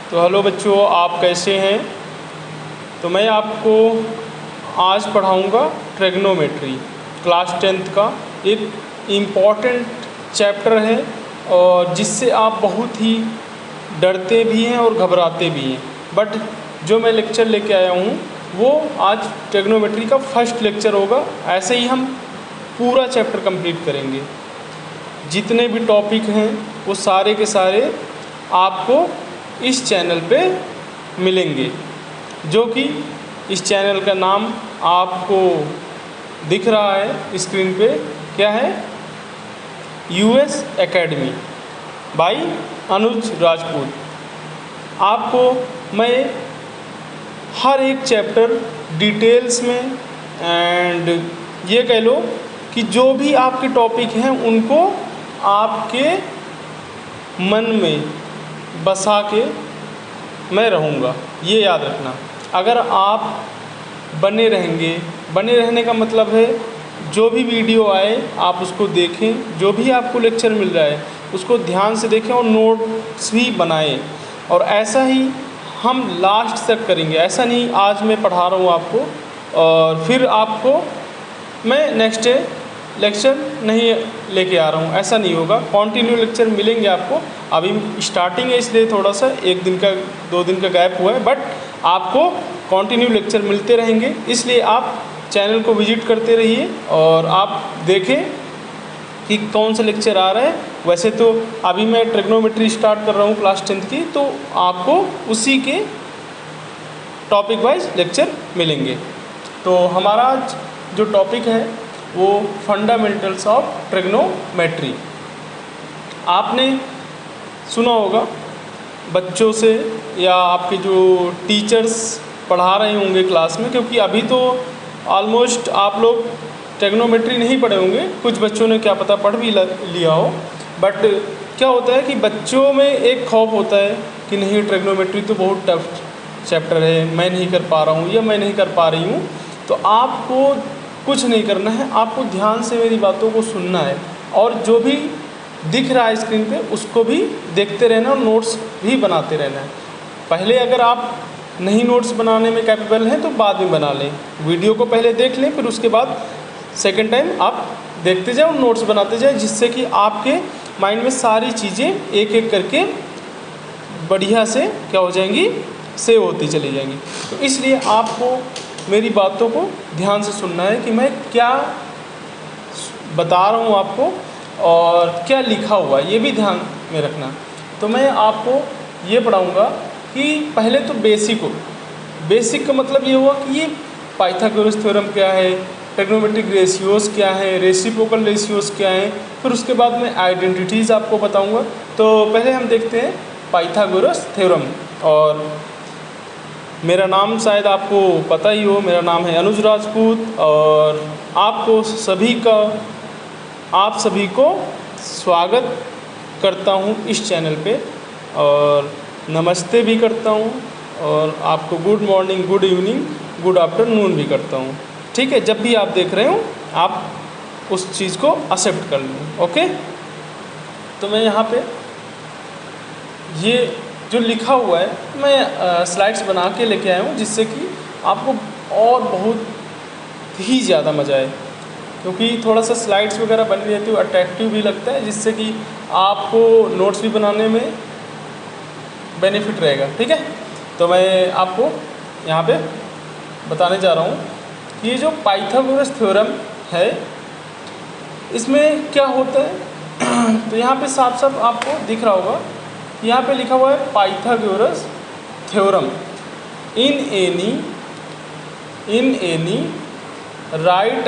तो हेलो बच्चों, आप कैसे हैं। तो मैं आपको आज पढ़ाऊंगा ट्रिग्नोमेट्री क्लास 10th का एक इम्पॉर्टेंट चैप्टर है और जिससे आप बहुत ही डरते भी हैं और घबराते भी हैं। बट जो मैं लेक्चर लेके आया हूँ वो आज ट्रिग्नोमेट्री का फर्स्ट लेक्चर होगा। ऐसे ही हम पूरा चैप्टर कंप्लीट करेंगे। जितने भी टॉपिक हैं वो सारे के सारे आपको इस चैनल पे मिलेंगे, जो कि इस चैनल का नाम आपको दिख रहा है स्क्रीन पे। क्या है? यूएस एकेडमी बाय अनुज राजपूत। आपको मैं हर एक चैप्टर डिटेल्स में एंड ये कह लो कि जो भी आपके टॉपिक हैं उनको आपके मन में बसा के मैं रहूँगा। ये याद रखना। अगर आप बने रहेंगे, बने रहने का मतलब है जो भी वीडियो आए आप उसको देखें, जो भी आपको लेक्चर मिल रहा है उसको ध्यान से देखें और नोट्स भी बनाएं। और ऐसा ही हम लास्ट तक करेंगे। ऐसा नहीं आज मैं पढ़ा रहा हूँ आपको और फिर आपको मैं नेक्स्ट डे लेक्चर नहीं लेके आ रहा हूँ, ऐसा नहीं होगा। कॉन्टिन्यू लेक्चर मिलेंगे आपको। अभी स्टार्टिंग है इसलिए थोड़ा सा 1 दिन का 2 दिन का गैप हुआ है, बट आपको कॉन्टिन्यू लेक्चर मिलते रहेंगे। इसलिए आप चैनल को विजिट करते रहिए और आप देखें कि कौन सा लेक्चर आ रहा है। वैसे तो अभी मैं ट्रिग्नोमेट्री स्टार्ट कर रहा हूँ क्लास 10th की, तो आपको उसी के टॉपिक वाइज लेक्चर मिलेंगे। तो हमारा आज जो टॉपिक है वो फंडामेंटल्स ऑफ ट्रिग्नोमेट्री। आपने सुना होगा बच्चों से या आपके जो टीचर्स पढ़ा रहे होंगे क्लास में, क्योंकि अभी तो ऑलमोस्ट आप लोग ट्रिग्नोमेट्री नहीं पढ़े होंगे। कुछ बच्चों ने क्या पता पढ़ भी लिया हो। बट क्या होता है कि बच्चों में एक खौफ होता है कि नहीं, ट्रिग्नोमेट्री तो बहुत टफ चैप्टर है, मैं नहीं कर पा रहा हूँ या मैं नहीं कर पा रही हूँ। तो आपको कुछ नहीं करना है, आपको ध्यान से मेरी बातों को सुनना है और जो भी दिख रहा है स्क्रीन पे उसको भी देखते रहना और नोट्स भी बनाते रहना है। पहले अगर आप नहीं नोट्स बनाने में कैपेबल हैं तो बाद में बना लें। वीडियो को पहले देख लें, फिर उसके बाद सेकंड टाइम आप देखते जाओ, नोट्स बनाते जाए, जिससे कि आपके माइंड में सारी चीज़ें एक एक करके बढ़िया से क्या हो जाएंगी, सेव होती चली जाएंगी। तो इसलिए आपको मेरी बातों को ध्यान से सुनना है कि मैं क्या बता रहा हूँ आपको और क्या लिखा हुआ है, ये भी ध्यान में रखना। तो मैं आपको ये पढ़ाऊँगा कि पहले तो बेसिक का मतलब ये हुआ कि ये पाइथागोरस थ्योरम क्या है, ट्रिग्नोमेट्रिक रेशियोज़ क्या है, रेसिप्रोकल रेशियोज़ क्या हैं, फिर उसके बाद मैं आइडेंटिटीज़ आपको बताऊँगा। तो पहले हम देखते हैं पाइथागोरस थ्योरम। और मेरा नाम शायद आपको पता ही हो, मेरा नाम है अनुज राजपूत और आप सभी को स्वागत करता हूँ इस चैनल पे और नमस्ते भी करता हूँ और आपको good morning, good evening, good afternoon भी करता हूँ। ठीक है, जब भी आप देख रहे हो आप उस चीज़ को एक्सेप्ट कर लें। ओके, तो मैं यहाँ पे ये जो लिखा हुआ है मैं स्लाइड्स बना के लेके आया हूँ, जिससे कि आपको और बहुत ही ज़्यादा मज़ा आए, क्योंकि थोड़ा सा स्लाइड्स वगैरह बनी रहती है, अट्रैक्टिव भी लगता है, जिससे कि आपको नोट्स भी बनाने में बेनिफिट रहेगा। ठीक है, तो मैं आपको यहाँ पे बताने जा रहा हूँ कि ये जो पाइथागोरस थ्योरम है इसमें क्या होता है। तो यहाँ पे साफ साफ आपको दिख रहा होगा, यहाँ पे लिखा हुआ है Pythagoras theorem in any right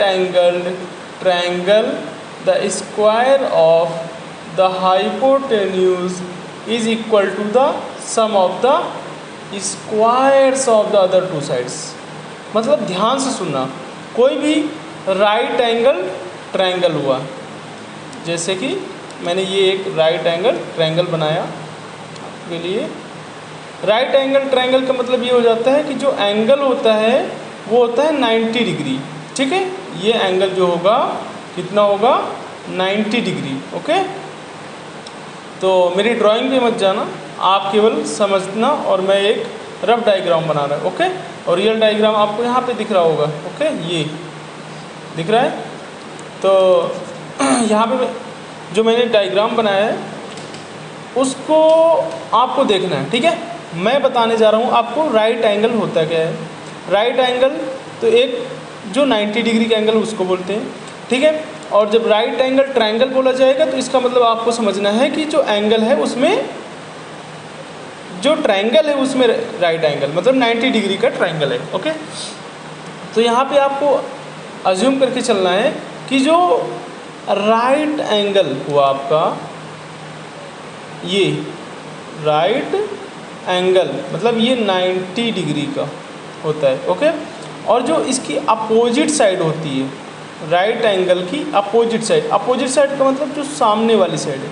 angled triangle the square of the hypotenuse is equal to the sum of the squares of the other two sides. मतलब ध्यान से सुनना, कोई भी राइट एंगल ट्रायंगल हुआ, जैसे कि मैंने ये एक राइट एंगल ट्रायंगल बनाया आपके लिए। राइट एंगल ट्रायंगल का मतलब ये हो जाता है कि जो एंगल होता है वो होता है 90 डिग्री। ठीक है, ये एंगल जो होगा कितना होगा, 90 डिग्री। ओके, तो मेरी ड्राइंग पे मत जाना, आप केवल समझना और मैं एक रफ डायग्राम बना रहा हूँ, ओके। और रियल डायग्राम आपको यहाँ पे दिख रहा होगा, ओके, ये दिख रहा है। तो यहाँ पे जो मैंने डायग्राम बनाया है उसको आपको देखना है, ठीक है। मैं बताने जा रहा हूँ आपको राइट एंगल होता क्या है। राइट एंगल तो एक जो 90 डिग्री का एंगल उसको बोलते हैं, ठीक है। और जब राइट एंगल ट्रायंगल बोला जाएगा तो इसका मतलब आपको समझना है कि जो एंगल है उसमें, जो ट्रायंगल है उसमें राइट एंगल मतलब 90 डिग्री का ट्रायंगल है, ओके। तो यहाँ पे आपको अज्यूम करके चलना है कि जो राइट एंगल हुआ आपका, ये राइट एंगल मतलब ये 90 डिग्री का होता है, ओके। और जो इसकी अपोजिट साइड होती है, राइट एंगल की अपोजिट साइड का मतलब जो सामने वाली साइड है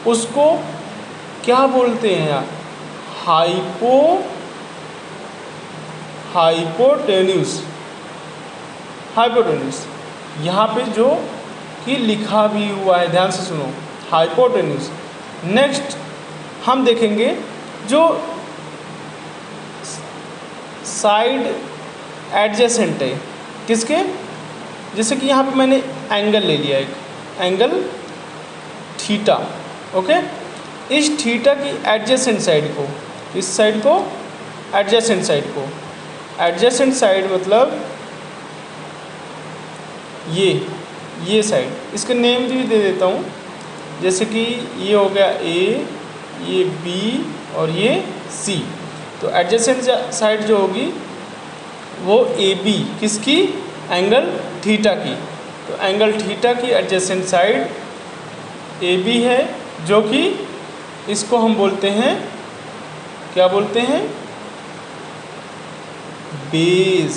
उसको क्या बोलते हैं यार, हाइपोटेन्यूस। यहाँ पे जो कि लिखा भी हुआ है, ध्यान से सुनो, हाइपोटेन्यूस। नेक्स्ट हम देखेंगे जो साइड एडजेसेंट है किसके, जैसे कि यहाँ पे मैंने एंगल ले लिया, एक एंगल थीटा, ओके। इस थीटा की एडजेसेंट साइड को, इस साइड को एडजेसेंट साइड मतलब ये साइड, इसके नेम भी दे देता हूँ, जैसे कि ये हो गया ए, ये बी और ये सी। तो एडजेसेंट साइड जो होगी वो ए बी किसकी, एंगल थीटा की। तो एंगल थीटा की एडजेसेंट साइड ए बी है, जो कि इसको हम बोलते हैं, क्या बोलते हैं, बेस।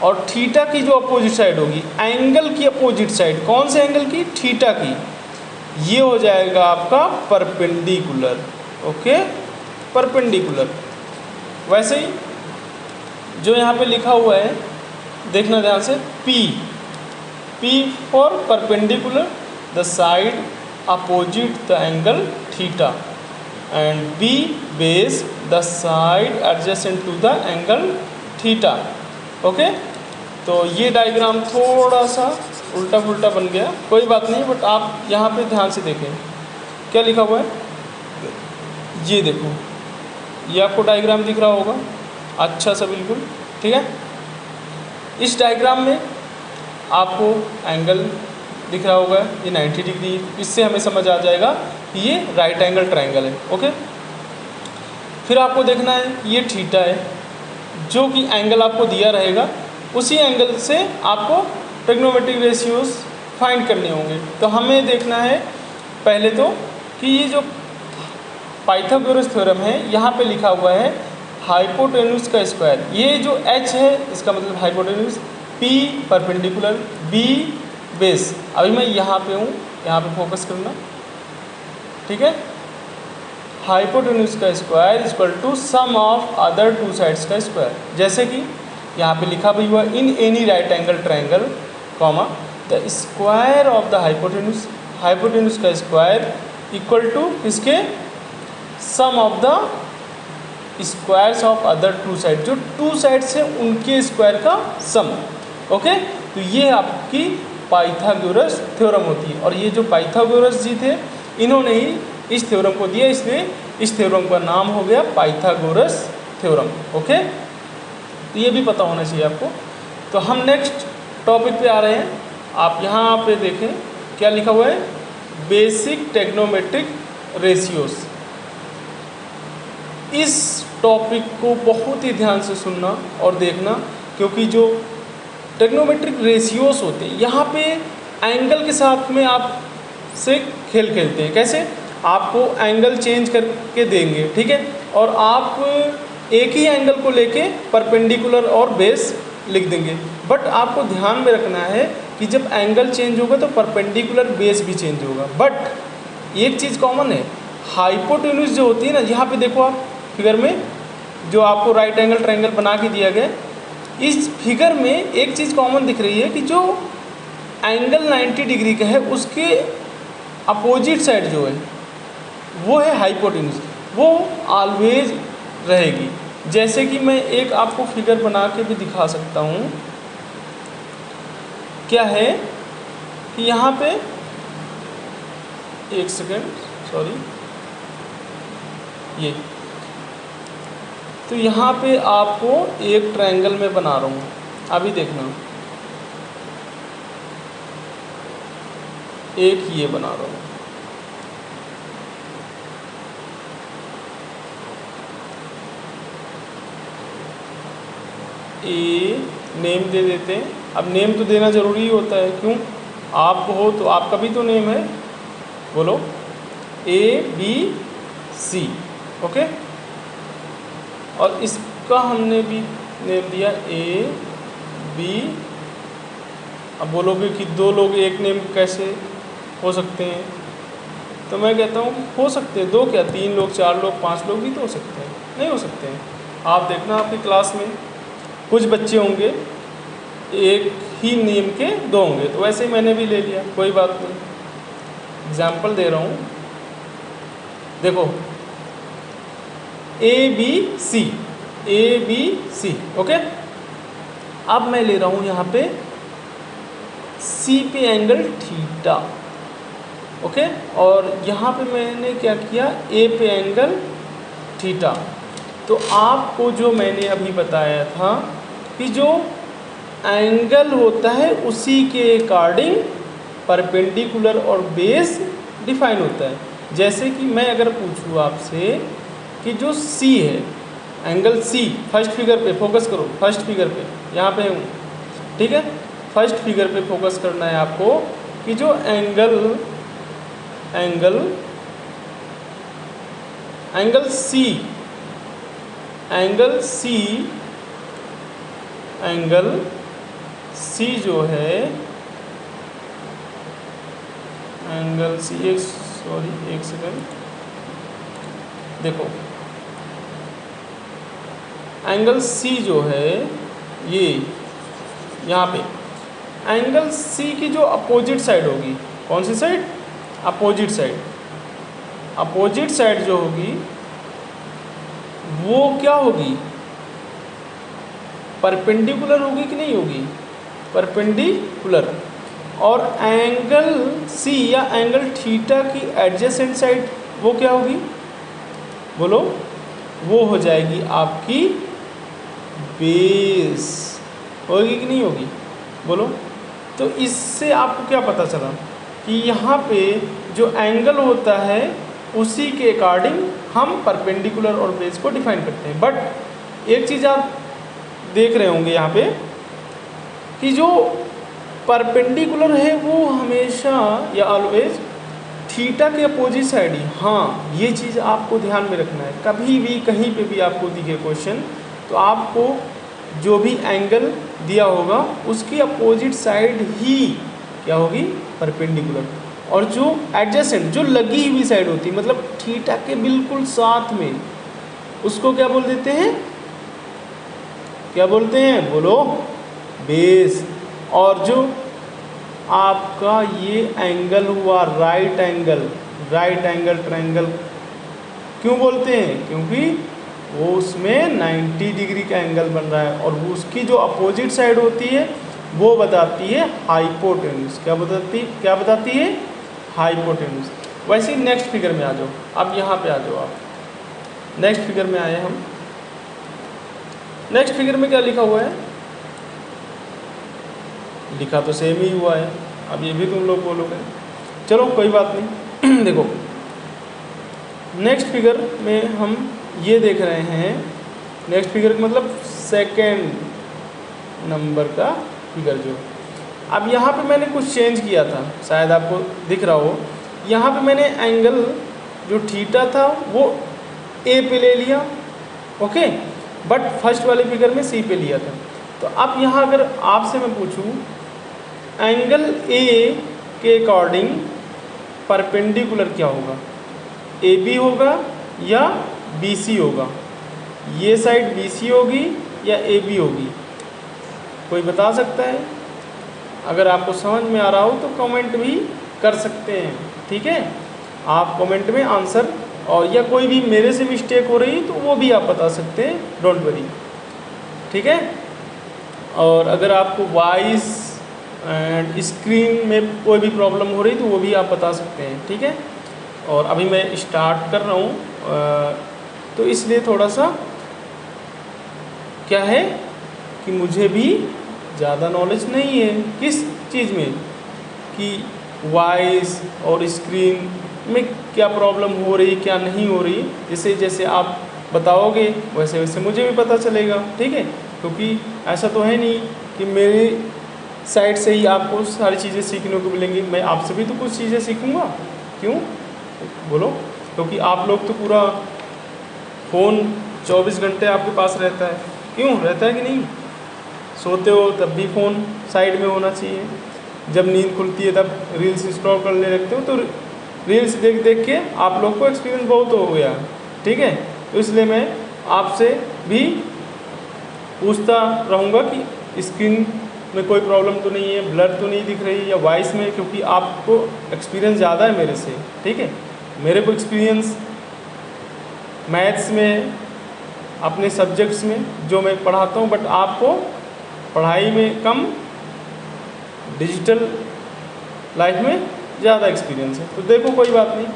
और थीटा की जो अपोजिट साइड होगी, एंगल की अपोजिट साइड, कौन से एंगल की, थीटा की, ये हो जाएगा आपका परपेंडिकुलर, ओके, परपेंडिकुलर। वैसे ही जो यहाँ पे लिखा हुआ है देखना ध्यान से, P for perpendicular the side opposite the angle theta, and B base the side adjacent to the angle theta, okay. तो ये डायग्राम थोड़ा सा उल्टा पुल्टा बन गया, कोई बात नहीं, बट आप यहाँ पे ध्यान से देखें क्या लिखा हुआ है, ये देखो, ये आपको डायग्राम दिख रहा होगा अच्छा सा, बिल्कुल ठीक है। इस डायग्राम में आपको एंगल दिख रहा होगा, ये 90 डिग्री, इससे हमें समझ आ जाएगा कि ये राइट एंगल ट्रायंगल है, ओके। फिर आपको देखना है ये थीटा है, जो कि एंगल आपको दिया रहेगा, उसी एंगल से आपको ट्रिग्नोमेट्रिक रेशियोज फाइंड करने होंगे। तो हमें देखना है पहले तो कि ये जो पाइथागोरस थ्योरम है, यहाँ पे लिखा हुआ है हाइपोटेन्यूज का स्क्वायर, ये जो h है इसका मतलब hypotenuse, P perpendicular, B base. अभी मैं यहाँ पे हूँ, यहाँ पे फोकस करना, ठीक है। हाइपोटेन्यूज का square equal to sum of other two sides का स्क्वायर, जैसे कि यहाँ पे लिखा भी हुआ in any right angle triangle comma the square of the hypotenuse का स्क्वायर इक्वल टू इसके sum of the squares of other two side, जो टू साइड्स हैं उनके स्क्वायर का सम, ओके। तो ये आपकी पाइथागोरस थ्योरम होती है, और ये जो पाइथागोरस जी थे इन्होंने ही इस थ्योरम को दिया, इसलिए इस थ्योरम का नाम हो गया पाइथागोरस थ्योरम, ओके। तो ये भी पता होना चाहिए आपको। तो हम नेक्स्ट टॉपिक पे आ रहे हैं, आप यहाँ पे देखें क्या लिखा हुआ है, बेसिक ट्रिग्नोमेट्रिक रेशियोज। इस टॉपिक को बहुत ही ध्यान से सुनना और देखना, क्योंकि जो ट्रिग्नोमेट्रिक रेशियोज होते हैं यहाँ पे एंगल के साथ में आप से खेल खेलते हैं। कैसे, आपको एंगल चेंज करके देंगे, ठीक है, और आप एक ही एंगल को लेके परपेंडिकुलर और बेस लिख देंगे, बट आपको ध्यान में रखना है कि जब एंगल चेंज होगा तो परपेंडिकुलर बेस भी चेंज होगा। बट एक चीज़ कॉमन है, हाइपोटेन्यूज जो होती है ना, यहाँ पे देखो आप फिगर में जो आपको राइट एंगल ट्रायंगल बना के दिया गया, इस फिगर में एक चीज़ कॉमन दिख रही है कि जो एंगल 90 डिग्री का है उसके अपोजिट साइड जो है वो है हाइपोटेन्यूज, वो ऑलवेज रहेगी। जैसे कि मैं एक आपको फिगर बना के भी दिखा सकता हूँ। क्या है कि यहाँ पे, एक सेकेंड सॉरी, ये तो यहाँ पे आपको एक ट्रायंगल में बना रहा हूँ, अभी देखना, एक ये बना रहा हूँ। ए नेम दे देते हैं। अब नेम तो देना ज़रूरी ही होता है, क्यों? आप हो तो आपका भी तो नेम है, बोलो ABC, ओके। और इसका हमने भी नेम दिया AB। अब बोलोगे कि दो लोग एक नेम कैसे हो सकते हैं? तो मैं कहता हूँ हो सकते हैं, दो क्या, 3 लोग, 4 लोग, 5 लोग भी तो हो सकते हैं, नहीं हो सकते हैं? आप देखना आपकी क्लास में कुछ बच्चे होंगे एक ही नेम के 2 होंगे, तो वैसे ही मैंने भी ले लिया, कोई बात नहीं। एग्जाम्पल दे रहा हूँ, देखो ABC, ओके। अब मैं ले रहा हूँ यहाँ पे C पे एंगल थीटा, ओके। और यहाँ पे मैंने क्या किया, A पे एंगल थीटा। तो आपको जो मैंने अभी बताया था कि जो एंगल होता है उसी के अकॉर्डिंग परपेंडिकुलर और बेस डिफाइन होता है। जैसे कि मैं अगर पूछूँ आपसे कि जो C है, एंगल C, फर्स्ट फिगर पे फोकस करो, फर्स्ट फिगर पे, यहाँ पे हूँ, ठीक है। फर्स्ट फिगर पे फोकस करना है आपको कि जो एंगल C जो है, एंगल C, एक सेकेंड, देखो एंगल C जो है ये, यहाँ पे एंगल C की जो अपोजिट साइड होगी, कौन सी साइड? Opposite side. अपोजिट साइड जो होगी वो क्या होगी, परपेंडिकुलर होगी कि नहीं होगी? परपेंडिकुलर। और एंगल C या एंगल थीटा की एडजेसेंट साइड वो क्या होगी, बोलो? वो हो जाएगी आपकी बेस, होगी कि नहीं होगी, बोलो? तो इससे आपको क्या पता चला कि यहाँ पे जो एंगल होता है उसी के अकॉर्डिंग हम परपेंडिकुलर और बेस को डिफाइन करते हैं। बट एक चीज़ आप देख रहे होंगे यहाँ पे कि जो परपेंडिकुलर है वो हमेशा या ऑलवेज थीटा के अपोजिट साइड ही, हाँ ये चीज़ आपको ध्यान में रखना है। कभी भी कहीं पे भी आपको दिखे क्वेश्चन तो आपको जो भी एंगल दिया होगा उसकी अपोजिट साइड ही क्या होगी, परपेंडिकुलर। और जो एडजेसेंट, जो लगी हुई साइड होती है, मतलब थीटा के बिल्कुल साथ में, उसको क्या बोल देते हैं, क्या बोलते हैं, बोलो? बेस। और जो आपका ये एंगल हुआ राइट एंगल ट्रायंगल, क्यों बोलते हैं? क्योंकि वो उसमें 90 डिग्री का एंगल बन रहा है और उसकी जो अपोजिट साइड होती है वो बताती है हाइपोटेन्यूज। क्या बताती है? हाइपोटेन्यूज। वैसे ही नेक्स्ट फिगर में आ जाओ, अब यहाँ पे आ जाओ आप। नेक्स्ट फिगर में आए हम। नेक्स्ट फिगर में क्या लिखा हुआ है? लिखा तो सेम ही हुआ है, अब ये भी तुम लोग बोलोगे, चलो कोई बात नहीं। देखो नेक्स्ट फिगर में हम ये देख रहे हैं, नेक्स्ट फिगर मतलब सेकेंड नंबर का फिगर जो, अब यहाँ पे मैंने कुछ चेंज किया था, शायद आपको दिख रहा हो। यहाँ पे मैंने एंगल जो थीटा था वो ए पे ले लिया, ओके, बट फर्स्ट वाले फिगर में सी पे लिया था। तो अब यहाँ अगर आपसे मैं पूछूँ एंगल ए के अकॉर्डिंग परपेंडिकुलर क्या होगा, ए बी होगा या बी सी होगा? ये साइड बी सी होगी या ए बी होगी? कोई बता सकता है? अगर आपको समझ में आ रहा हो तो कमेंट भी कर सकते हैं। ठीक है, आप कमेंट में आंसर, और या कोई भी मेरे से मिस्टेक हो रही तो वो भी आप बता सकते हैं, डोंट वरी। ठीक है, और अगर आपको वॉइस एंड स्क्रीन में कोई भी प्रॉब्लम हो रही तो वो भी आप बता सकते हैं। ठीक है, और अभी मैं स्टार्ट कर रहा हूँ, तो इसलिए थोड़ा सा क्या है कि मुझे भी ज़्यादा नॉलेज नहीं है किस चीज़ में, कि वॉइस और स्क्रीन में क्या प्रॉब्लम हो रही क्या नहीं हो रही। जैसे जैसे आप बताओगे वैसे वैसे मुझे भी पता चलेगा। ठीक है, क्योंकि ऐसा तो है नहीं कि मेरी साइड से ही आपको सारी चीज़ें सीखने को मिलेंगी, मैं आपसे भी तो कुछ चीज़ें सीखूँगा। क्यों बोलो? क्योंकि आप लोग तो पूरा फ़ोन 24 घंटे आपके पास रहता है। क्यों रहता है कि नहीं? सोते हो तब भी फ़ोन साइड में होना चाहिए, जब नींद खुलती है तब रील्स स्क्रॉल करने लगते हो, तो रील्स देख देख के आप लोग को एक्सपीरियंस बहुत हो गया। ठीक है, तो इसलिए मैं आपसे भी पूछता रहूँगा कि स्क्रीन में कोई प्रॉब्लम तो नहीं है, ब्लर तो नहीं दिख रही, या वॉइस में, क्योंकि आपको एक्सपीरियंस ज़्यादा है मेरे से। ठीक है, मेरे को एक्सपीरियंस मैथ्स में, अपने सब्जेक्ट्स में जो मैं पढ़ाता हूँ, बट आपको पढ़ाई में कम, डिजिटल लाइफ में ज़्यादा एक्सपीरियंस है। तो देखो कोई बात नहीं,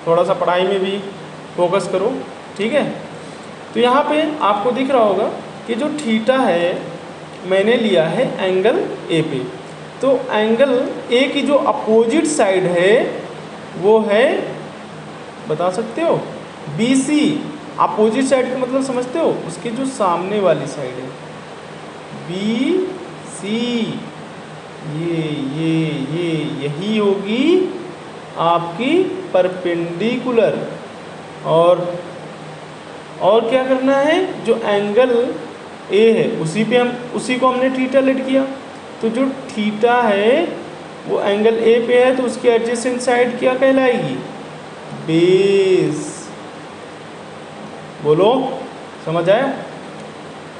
थोड़ा सा पढ़ाई में भी फोकस करो। ठीक है, तो यहाँ पे आपको दिख रहा होगा कि जो थीटा है मैंने लिया है एंगल ए पे, तो एंगल ए की जो अपोजिट साइड है वो है, बता सकते हो, बी सी। अपोजिट साइड का मतलब समझते हो? उसके जो सामने वाली साइड है, बी सी, ये यही होगी आपकी परपेंडिकुलर। और क्या करना है, जो एंगल ए है उसी को हमने थीटा लेट किया, तो जो थीटा है वो एंगल ए पे है, तो उसकी एडजेसेंट साइड क्या कहलाएगी? बेस। बोलो, समझ आया?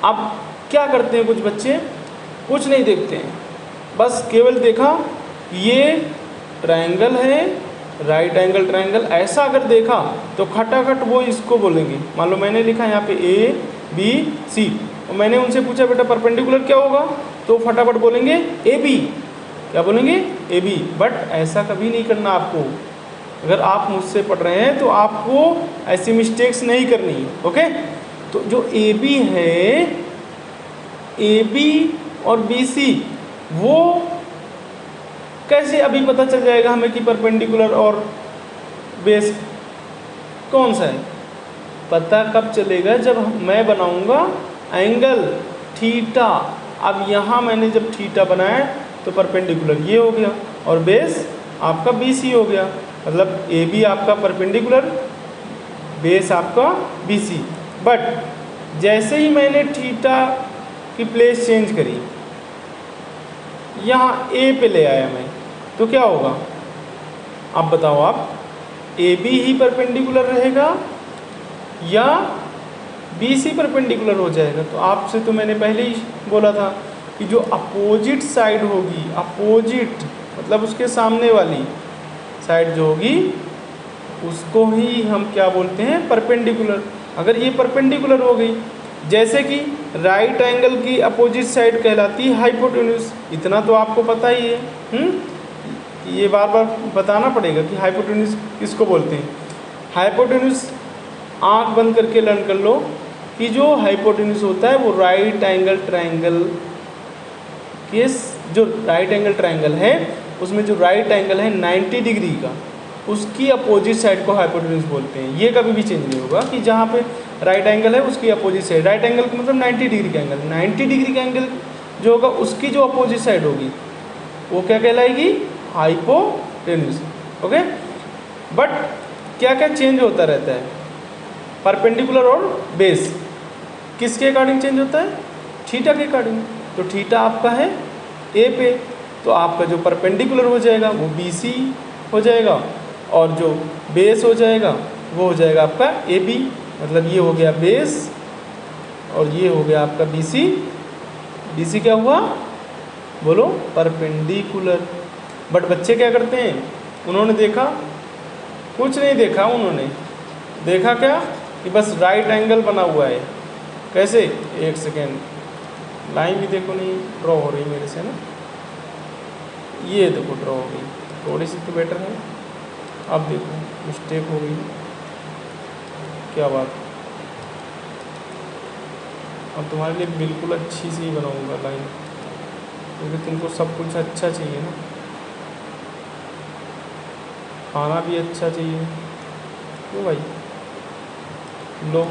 अब क्या करते हैं कुछ बच्चे, कुछ नहीं देखते हैं, बस केवल देखा ये ट्रायंगल है, राइट एंगल ट्रायंगल, ऐसा अगर देखा तो खटाखट वो इसको बोलेंगे। मान लो मैंने लिखा यहाँ पे ए बी सी, और मैंने उनसे पूछा बेटा परपेंडिकुलर क्या होगा, तो फटाफट बोलेंगे ए बी। क्या बोलेंगे? A B. बट ऐसा कभी नहीं करना आपको। अगर आप मुझसे पढ़ रहे हैं तो आपको ऐसी मिस्टेक्स नहीं करनी। ओके, तो जो ए बी है, ए बी और बी सी, वो कैसे अभी पता चल जाएगा हमें कि परपेंडिकुलर और बेस कौन सा है? पता कब चलेगा? जब मैं बनाऊंगा एंगल थीटा। अब यहाँ मैंने जब थीटा बनाया तो परपेंडिकुलर ये हो गया और बेस आपका बी सी हो गया, मतलब ए बी आपका परपेंडिकुलर, बेस आपका बी सी। बट जैसे ही मैंने थीटा की प्लेस चेंज करी, यहाँ ए पे ले आया मैं, तो क्या होगा? आप बताओ, आप ए बी ही परपेंडिकुलर रहेगा या बी सी परपेंडिकुलर हो जाएगा? तो आपसे तो मैंने पहले ही बोला था कि जो अपोजिट साइड होगी, अपोजिट मतलब उसके सामने वाली साइड जो होगी उसको ही हम क्या बोलते हैं? परपेंडिकुलर। अगर ये परपेंडिकुलर हो गई, जैसे कि राइट एंगल की अपोजिट साइड कहलाती है हाइपोटेन्यूज, इतना तो आपको पता ही है। ये बार बार बताना पड़ेगा कि हाइपोटेन्यूज किसको बोलते हैं। हाइपोटेन्यूज आंख बंद करके लर्न कर लो कि जो हाइपोटेन्यूज होता है वो राइट एंगल ट्रायंगल के, जो राइट एंगल ट्रायंगल है उसमें जो राइट एंगल है 90 डिग्री का, उसकी अपोजिट साइड को हाइपोटेन्यूज बोलते हैं। ये कभी भी चेंज नहीं होगा कि जहाँ पे राइट एंगल है उसकी अपोजिट साइड, राइट एंगल का मतलब 90 डिग्री का एंगल, 90 डिग्री का एंगल जो होगा उसकी जो अपोजिट साइड होगी वो क्या कहलाएगी? हाइपोटेन्यूज। ओके, बट क्या क्या चेंज होता रहता है? परपेंडिकुलर और बेस किसके अकॉर्डिंग चेंज होता है? थीटा के अकॉर्डिंग। तो थीटा आपका है ए पे, तो आपका जो परपेंडिकुलर हो जाएगा वो बी सी हो जाएगा, और जो बेस हो जाएगा वो हो जाएगा आपका ए बी। मतलब ये हो गया बेस और ये हो गया आपका बी सी। बी सी क्या हुआ? बोलो, परपेंडिकुलर। बट बच्चे क्या करते हैं, उन्होंने देखा, कुछ नहीं देखा, उन्होंने देखा क्या कि बस राइट एंगल बना हुआ है। कैसे, एक सेकेंड, लाइन भी देखो नहीं ड्रॉ हो रही मेरे से ना, ये देखो ड्रॉ हो गई, थोड़ी सी तो बेटर है। अब देखो मिस्टेक हो गई, क्या बात। अब तुम्हारे लिए बिल्कुल अच्छी सी बनाऊंगा लाइन, क्योंकि तुमको सब कुछ अच्छा चाहिए ना, खाना भी अच्छा चाहिए, क्यों भाई। लो,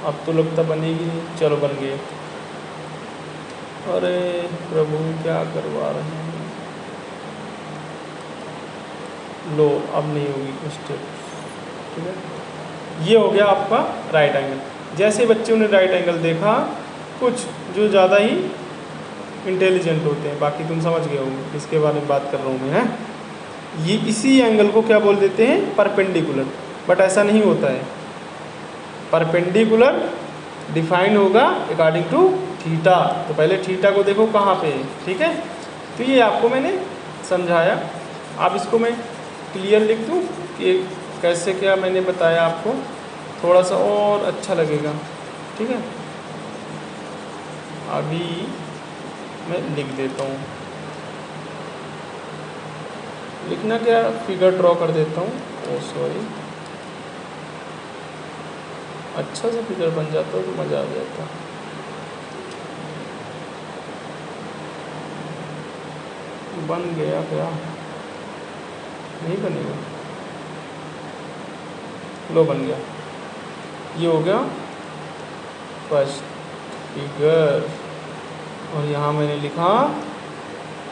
अब तो लगता बनेगी नहीं, चलो बन गए। अरे प्रभु क्या करवा रहे हैं। लो, अब नहीं होगी मिस्टेक, ठीक है। ये हो गया आपका राइट एंगल। जैसे बच्चों ने राइट एंगल देखा, कुछ जो ज़्यादा ही इंटेलिजेंट होते हैं, बाकी तुम समझ गए होंगे इसके बारे में बात कर रहा हूँ मैं, हैं। ये इसी एंगल को क्या बोल देते हैं, परपेंडिकुलर। बट ऐसा नहीं होता है। परपेंडिकुलर डिफाइन होगा अकॉर्डिंग टू थीटा। तो पहले थीटा को देखो कहाँ पे है, ठीक है। तो ये आपको मैंने समझाया। अब इसको मैं क्लियर लिख दूँ कि कैसे क्या मैंने बताया आपको, थोड़ा सा और अच्छा लगेगा, ठीक है। अभी मैं लिख देता हूँ, लिखना क्या, फिगर ड्रॉ कर देता हूँ। ओ सॉरी, अच्छा सा फिगर बन जाता तो मज़ा आ जाता। बन गया क्या, नहीं बनेगा, लो बन गया। ये हो गया फर्स्ट फिगर, और यहाँ मैंने लिखा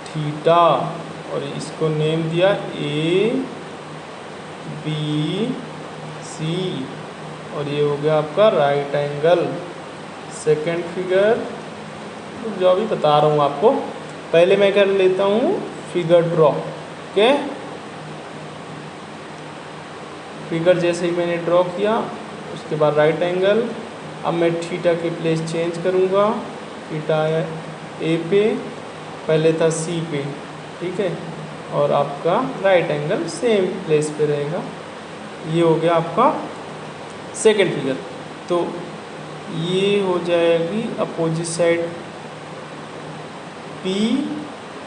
थीटा, और इसको नेम दिया ए बी सी, और ये हो गया आपका राइट एंगल। सेकंड फिगर, जो अभी बता रहा हूँ आपको, पहले मैं कर लेता हूँ फिगर ड्रॉ, ओके। फिगर जैसे ही मैंने ड्रॉ किया, उसके बाद राइट एंगल। अब मैं थीटा की प्लेस चेंज करूँगा, थीटा ए पे, पहले था सी पे, ठीक है, और आपका राइट एंगल सेम प्लेस पे रहेगा। ये हो गया आपका सेकंड फिगर। तो ये हो जाएगी अपोजिट साइड पी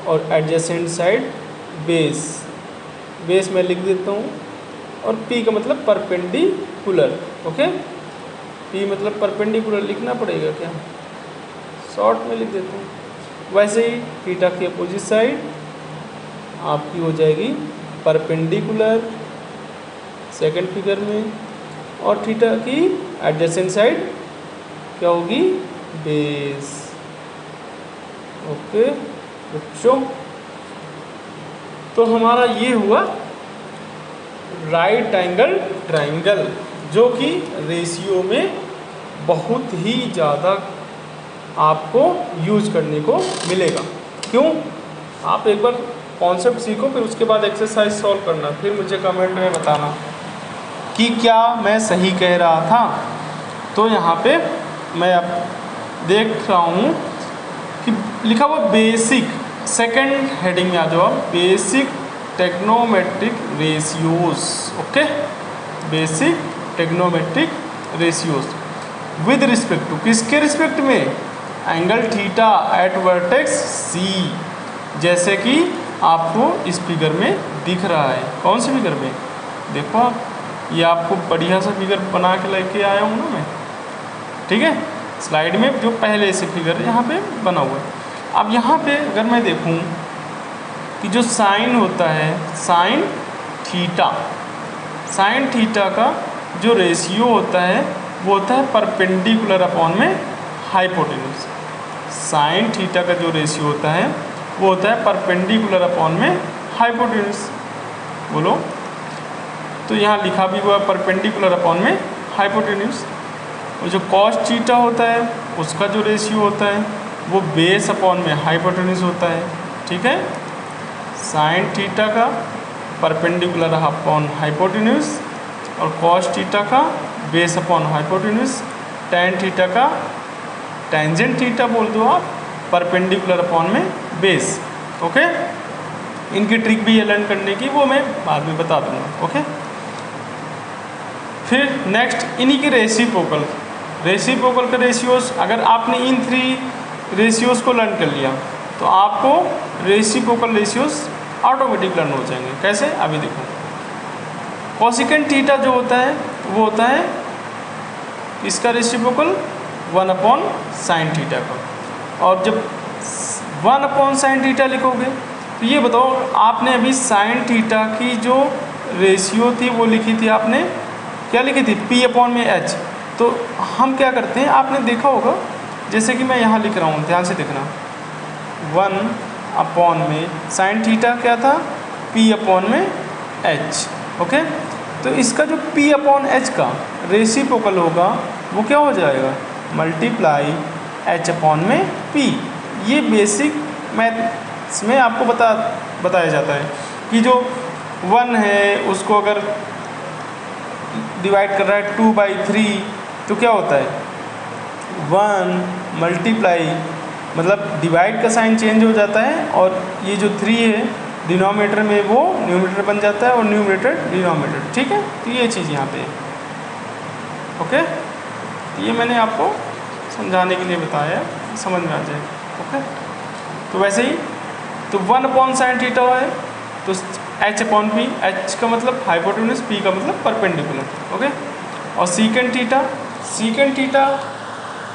और एडजेसेंट साइड बेस। बेस मैं लिख देता हूँ, और पी का मतलब परपेंडिकुलर, ओके। पी मतलब परपेंडिकुलर लिखना पड़ेगा क्या, शॉर्ट में लिख देता हूँ। वैसे ही थीटा की अपोजिट साइड आपकी हो जाएगी परपेंडिकुलर सेकंड फिगर में, और थीटा की एडजेसेंट साइड क्या होगी, बेस, ओके बच्चों। तो हमारा ये हुआ राइट एंगल ट्राइंगल, जो कि रेशियो में बहुत ही ज़्यादा आपको यूज करने को मिलेगा। क्यों, आप एक बार कॉन्सेप्ट सीखो, फिर उसके बाद एक्सरसाइज सॉल्व करना, फिर मुझे कमेंट में बताना कि क्या मैं सही कह रहा था। तो यहाँ पे मैं अब देख रहा हूँ कि लिखा हुआ बेसिक, सेकंड हेडिंग में आ जाओ, basic trigonometric ratios, okay. Basic trigonometric ratios with respect to, किसके रिस्पेक्ट में, angle theta at vertex C, जैसे कि आपको इस फिगर में दिख रहा है। कौन सी फिगर में, देखो आप, ये आपको बढ़िया सा फिगर बना के लेके आया हूँ ना मैं, ठीक है। स्लाइड में जो पहले से फिगर यहाँ पे बना हुआ है। अब यहाँ पे अगर मैं देखूँ कि जो साइन होता है, साइन थीटा का जो रेशियो होता है वो होता है परपेंडिकुलर अपॉन में हाइपोटेन्यूज। साइन थीटा का जो रेशियो होता है वो होता है परपेंडिकुलर अपॉन में हाइपोटेन्यूज। बोलो, तो यहाँ लिखा भी हुआ है परपेंडिकुलर अपॉन में हाइपोटेन्यूज। और जो कॉस थीटा होता है उसका जो रेशियो होता है वो बेस अपॉन में हाइपोटेन्यूज होता है, ठीक है। साइन थीटा का परपेंडिकुलर अपॉन हाइपोटेन्यूज, और कॉस थीटा का base upon hypotenuse. Tan theta का टेंजेंट थीटा बोल दो आप, परपेंडिकुलर अपॉन में बेस। ओके, इनकी ट्रिक भी है लर्न करने की, वो मैं बाद में बता दूंगा। ओके, फिर नेक्स्ट इन्हीं के रेसिप्रोकल का रेशियोज, अगर आपने इन 3 रेशियोज को लर्न कर लिया तो आपको रेसिप्रोकल रेशियोज ऑटोमेटिक लर्न हो जाएंगे। कैसे, अभी देखो। कोसेकेंट थीटा जो होता है वो होता है इसका रेसिप्रोकल 1/sin थीटा का, और जब 1/sin थीटा लिखोगे तो ये बताओ, आपने अभी sin थीटा की जो रेशियो थी वो लिखी थी, आपने क्या लिखी थी, P/H। तो हम क्या करते हैं, आपने देखा होगा, जैसे कि मैं यहाँ लिख रहा हूँ, ध्यान से देखना, 1/sin थीटा क्या था, P/H। ओके, तो इसका जो P/H का रेसिप्रोकल होगा वो क्या हो जाएगा, मल्टीप्लाई H/P। ये बेसिक मैथ्स में आपको बताया जाता है कि जो 1 है उसको अगर डिवाइड कर रहा है 2/3 तो क्या होता है, 1 मल्टीप्लाई, मतलब डिवाइड का साइन चेंज हो जाता है, और ये जो 3 है डिनोमिनेटर में वो न्यूमरेटर बन जाता है और न्यूमरेटर डिनोमिनेटर। ठीक है, तो ये चीज़ यहाँ पे है। ओके, तो ये मैंने आपको समझाने के लिए बताया, समझ में आ जाए। ओके, तो वैसे ही तो 1/sin थीटा है तो H/P, H का मतलब हाइपोटेन्यूज, P का मतलब परपेंडिकुलर। ओके, और सीकेंट थीटा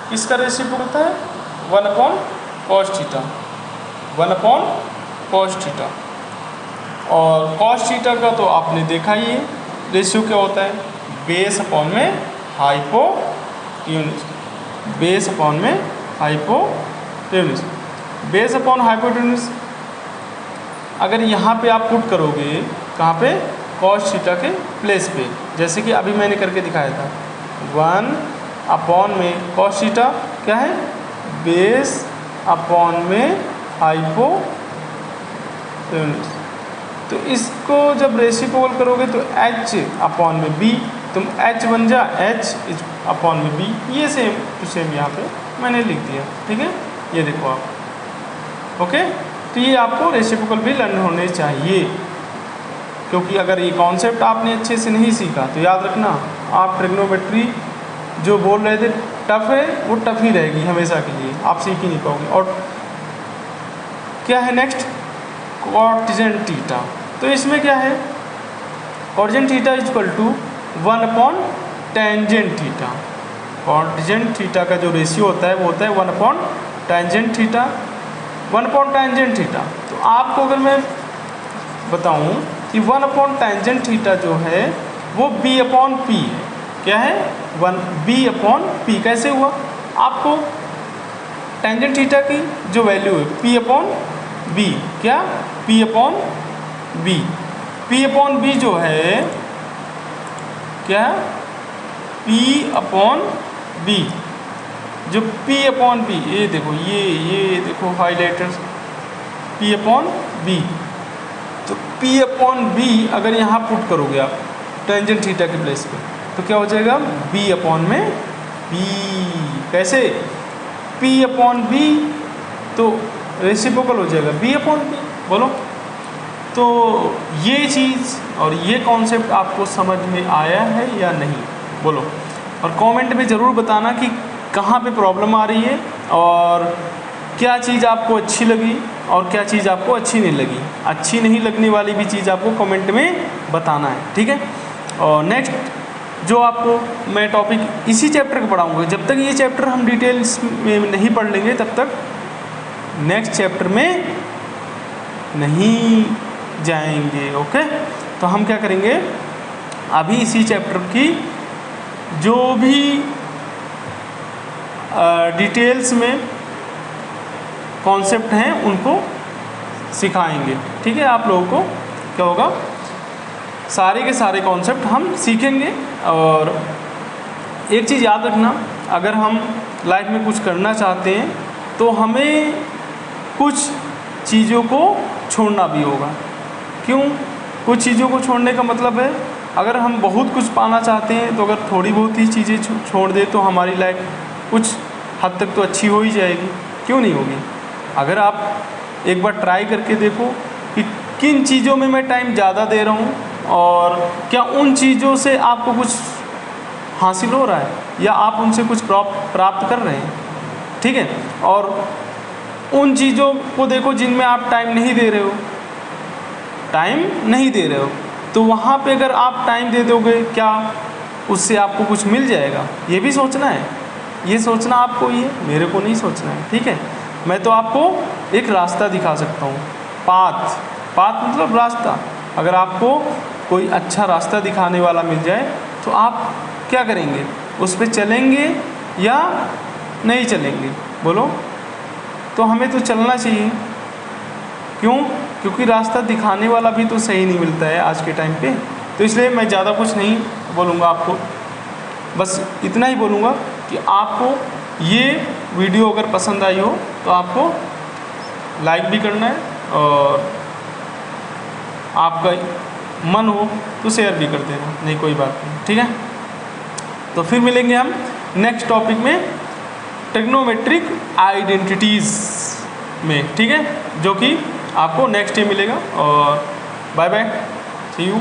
किसका रेसिप्रोकल होता है, 1/cos थीटा, 1/cos थीटा। और cos थीटा का तो आपने देखा ही है, रेशियो क्या होता है, बेस अपॉन में हाइपोटेन्यूज, बेस अपॉन में हाइपोटेन्यूज, बेस अपॉन हाइपोटेन्यूज। अगर यहाँ पे आप पुट करोगे, कहाँ पे, cos थीटा के प्लेस पे, जैसे कि अभी मैंने करके दिखाया था, 1/में cos थीटा क्या है, बेस अपॉन में हाइपोटेन्यूज। तो इसको जब रेसिप्रोकल करोगे तो H/B, तुम H बन जा, H/B, ये सेम टू सेम यहाँ पे मैंने लिख दिया। ठीक है, ये देखो आप। ओके, तो ये आपको रेसिप्रोकल भी लर्न होने चाहिए, क्योंकि अगर ये कॉन्सेप्ट आपने अच्छे से नहीं सीखा तो याद रखना, आप ट्रिग्नोमेट्री जो बोल रहे थे टफ है, वो टफ ही रहेगी हमेशा के लिए, आप सीख ही नहीं पाओगे। और क्या है नेक्स्ट, कॉटेजेंट थीटा। तो इसमें क्या है, cotangent theta equal to one by tangent theta. Cotangent theta का जो रेशियो होता है वो होता है 1/टेंजेंट थीटा, 1/टेंजेंट थीटा। तो आपको अगर मैं बताऊं कि 1/टेंजेंट थीटा जो है वो B/P है। क्या है, B/P। कैसे हुआ, आपको टेंजेंट थीटा की जो वैल्यू है P/B, क्या, P/B, P/B जो है क्या, P/B, जो P/B, ये देखो, ये देखो हाइलाइटर्स, P/B। तो P/B अगर यहाँ पुट करोगे आप टेंजेंट थीटा के प्लेस पे तो क्या हो जाएगा, B/B। कैसे, P/B तो रेसिप्रोकल हो जाएगा B/B, बोलो। तो ये चीज़ और ये कॉन्सेप्ट आपको समझ में आया है या नहीं, बोलो। और कमेंट में ज़रूर बताना कि कहाँ पे प्रॉब्लम आ रही है, और क्या चीज़ आपको अच्छी लगी और क्या चीज़ आपको अच्छी नहीं लगी। अच्छी नहीं लगने वाली भी चीज़ आपको कमेंट में बताना है, ठीक है। और नेक्स्ट जो आपको मैं टॉपिक इसी चैप्टर का पढ़ाऊँगा, जब तक ये चैप्टर हम डिटेल्स में नहीं पढ़ लेंगे तब तक नेक्स्ट चैप्टर में नहीं जाएंगे। ओके, तो हम क्या करेंगे, अभी इसी चैप्टर की जो भी डिटेल्स में कॉन्सेप्ट हैं उनको सिखाएंगे, ठीक है। आप लोगों को क्या होगा, सारे के सारे कॉन्सेप्ट हम सीखेंगे। और एक चीज़ याद रखना, अगर हम लाइफ में कुछ करना चाहते हैं तो हमें कुछ चीज़ों को छोड़ना भी होगा। क्यों, कुछ चीज़ों को छोड़ने का मतलब है, अगर हम बहुत कुछ पाना चाहते हैं तो अगर थोड़ी बहुत ही चीज़ें छोड़ दें तो हमारी लाइफ कुछ हद तक तो अच्छी हो ही जाएगी, क्यों नहीं होगी। अगर आप एक बार ट्राई करके देखो कि किन चीज़ों में मैं टाइम ज़्यादा दे रहा हूँ और क्या उन चीज़ों से आपको कुछ हासिल हो रहा है या आप उनसे कुछ प्राप्त कर रहे हैं। ठीक है, और उन चीज़ों को देखो जिनमें आप टाइम नहीं दे रहे हो, तो वहाँ पे अगर आप टाइम दे दोगे क्या उससे आपको कुछ मिल जाएगा, ये भी सोचना है। ये सोचना आपको, ये मेरे को नहीं सोचना है। ठीक है, मैं तो आपको एक रास्ता दिखा सकता हूँ, पाथ मतलब रास्ता। अगर आपको कोई अच्छा रास्ता दिखाने वाला मिल जाए तो आप क्या करेंगे, उस पर चलेंगे या नहीं चलेंगे, बोलो। तो हमें तो चलना चाहिए। क्यों? क्योंकि रास्ता दिखाने वाला भी तो सही नहीं मिलता है आज के टाइम पे। तो इसलिए मैं ज़्यादा कुछ नहीं बोलूँगा आपको, बस इतना ही बोलूँगा कि आपको ये वीडियो अगर पसंद आई हो तो आपको लाइक भी करना है और आपका मन हो तो शेयर भी कर देना, नहीं कोई बात नहीं। ठीक है, तो फिर मिलेंगे हम नेक्स्ट टॉपिक में, ट्रिग्नोमेट्रिक आइडेंटिटीज़ में। ठीक है, जो कि आपको नेक्स्ट डे मिलेगा। और बाय बाय, सी यू।